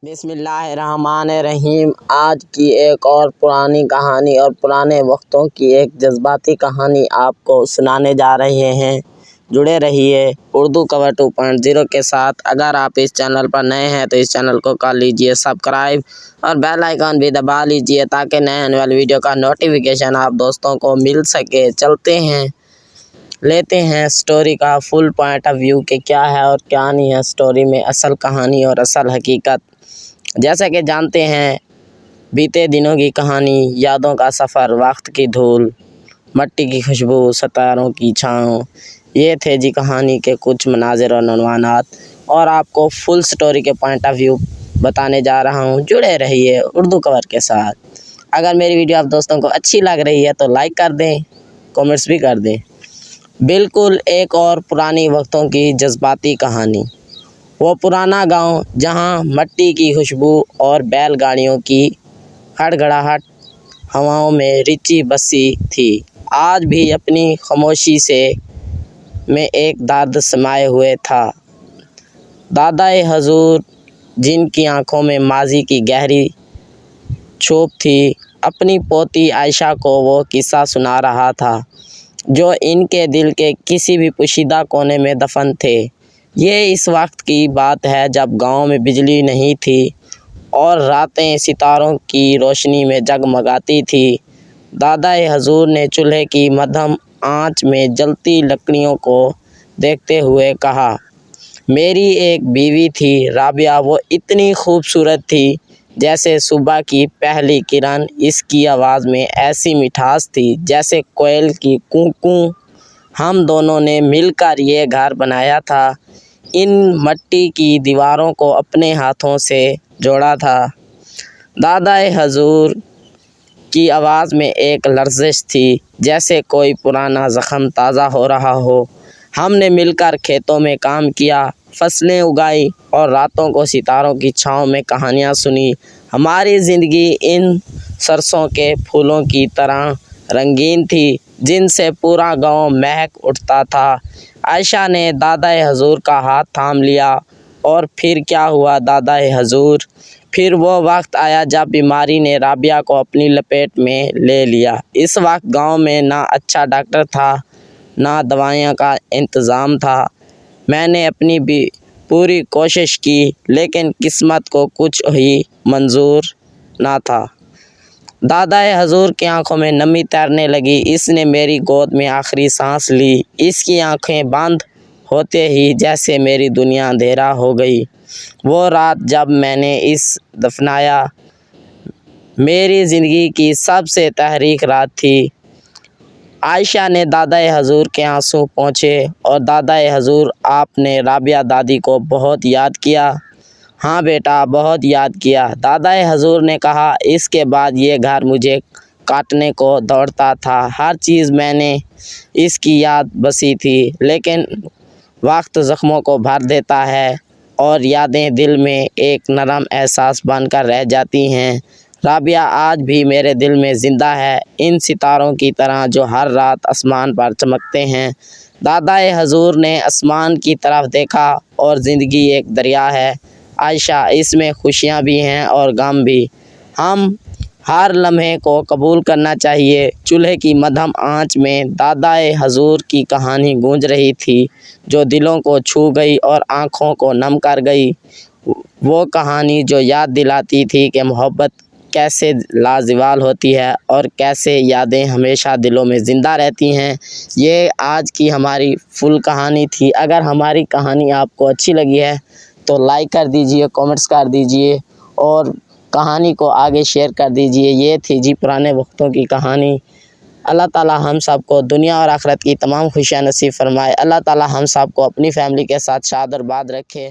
بسم اللہ الرحمن الرحیم۔ آج کی ایک اور پرانی کہانی اور پرانے وقتوں کی ایک جذباتی کہانی آپ کو سنانے جا رہے ہیں۔ جڑے رہیے اردو کور 2.0 کے ساتھ۔ اگر آپ اس چینل پر نئے ہیں تو اس چینل کو کر لیجئے سبسکرائب اور بیل آئیکن بھی دبا لیجئے تاکہ نئے آنے والی ویڈیو کا نوٹیفیکیشن آپ دوستوں کو مل سکے۔ چلتے ہیں، لیتے ہیں سٹوری کا فل پوائنٹ آف ویو کہ کیا ہے اور کیا نہیں ہے سٹوری میں اصل کہانی اور اصل حقیقت۔ جیسا کہ جانتے ہیں، بیتے دنوں کی کہانی، یادوں کا سفر، وقت کی دھول، مٹی کی خوشبو، ستاروں کی چھاؤں، یہ تھے جی کہانی کے کچھ مناظر اور عنوانات، اور آپ کو فل سٹوری کے پوائنٹ آف ویو بتانے جا رہا ہوں۔ جڑے رہیے اردو کور کے ساتھ۔ اگر میری ویڈیو آپ دوستوں کو اچھی لگ رہی ہے تو لائک کر دیں، کامنٹس بھی کر دیں۔ بالکل ایک اور پرانی وقتوں کی جذباتی کہانی۔ وہ پرانا گاؤں جہاں مٹی کی خوشبو اور بیل گاڑیوں کی گھڑگھڑاہٹ ہواؤں میں رچی بسی تھی، آج بھی اپنی خاموشی میں ایک درد سمائے ہوئے تھا۔ دادائے حضور، جن کی آنکھوں میں ماضی کی گہری چھوپ تھی، اپنی پوتی عائشہ کو وہ قصہ سنا رہا تھا جو ان کے دل کے کسی بھی پوشیدہ کونے میں دفن تھے۔ یہ اس وقت کی بات ہے جب گاؤں میں بجلی نہیں تھی اور راتیں ستاروں کی روشنی میں جگمگاتی تھی۔ دادائے حضور نے چولہے کی مدھم آنچ میں جلتی لکڑیوں کو دیکھتے ہوئے کہا، میری ایک بیوی تھی رابعہ، وہ اتنی خوبصورت تھی جیسے صبح کی پہلی کرن، اس کی آواز میں ایسی مٹھاس تھی جیسے کوئل کی کوں کوں۔ ہم دونوں نے مل کر یہ گھر بنایا تھا، ان مٹی کی دیواروں کو اپنے ہاتھوں سے جوڑا تھا۔ دادائے حضور کی آواز میں ایک لرزش تھی جیسے کوئی پرانا زخم تازہ ہو رہا ہو۔ ہم نے مل کر کھیتوں میں کام کیا، فصلیں اگائی اور راتوں کو ستاروں کی چھاؤں میں کہانیاں سنی۔ ہماری زندگی ان سرسوں کے پھولوں کی طرح رنگین تھی جن سے پورا گاؤں مہک اٹھتا تھا۔ عائشہ نے دادائے حضور کا ہاتھ تھام لیا۔ اور پھر کیا ہوا دادائے حضور؟ پھر وہ وقت آیا جب بیماری نے رابعہ کو اپنی لپیٹ میں لے لیا۔ اس وقت گاؤں میں نہ اچھا ڈاکٹر تھا، نہ دوائیوں کا انتظام تھا۔ میں نے اپنی پوری کوشش کی لیکن قسمت کو کچھ ہی منظور نہ تھا۔ دادائے حضور کی آنکھوں میں نمی تیرنے لگی۔ اس نے میری گود میں آخری سانس لی۔ اس کی آنکھیں بند ہوتے ہی جیسے میری دنیا اندھیرا ہو گئی۔ وہ رات جب میں نے اسے دفنایا، میری زندگی کی سب سے تاریک رات تھی۔ عائشہ نے دادائے حضور کے آنسو پوچھے، اور دادائے حضور، آپ نے رابعہ دادی کو بہت یاد کیا؟ ہاں بیٹا، بہت یاد کیا، دادائے حضور نے کہا۔ اس کے بعد یہ گھر مجھے کاٹنے کو دوڑتا تھا، ہر چیز میں نے اس کی یاد بسی تھی، لیکن وقت زخموں کو بھر دیتا ہے اور یادیں دل میں ایک نرم احساس بن کر رہ جاتی ہیں۔ رابعہ آج بھی میرے دل میں زندہ ہے، ان ستاروں کی طرح جو ہر رات آسمان پر چمکتے ہیں۔ دادائے حضور نے آسمان کی طرف دیکھا، اور زندگی ایک دریا ہے عائشہ، اس میں خوشیاں بھی ہیں اور غم بھی، ہم ہر لمحے کو قبول کرنا چاہیے۔ چولہے کی مدھم آنچ میں دادائے حضور کی کہانی گونج رہی تھی جو دلوں کو چھو گئی اور آنکھوں کو نم کر گئی۔ وہ کہانی جو یاد دلاتی تھی کہ محبت کیسے لازوال ہوتی ہے اور کیسے یادیں ہمیشہ دلوں میں زندہ رہتی ہیں۔ یہ آج کی ہماری فل کہانی تھی۔ اگر ہماری کہانی آپ کو اچھی لگی ہے تو لائک کر دیجئے، کامنٹس کر دیجئے اور کہانی کو آگے شیئر کر دیجئے۔ یہ تھی جی پرانے وقتوں کی کہانی۔ اللہ تعالی ہم سب کو دنیا اور آخرت کی تمام خوشیاں نصیب فرمائے۔ اللہ تعالی ہم سب کو اپنی فیملی کے ساتھ شاد اور باد رکھے۔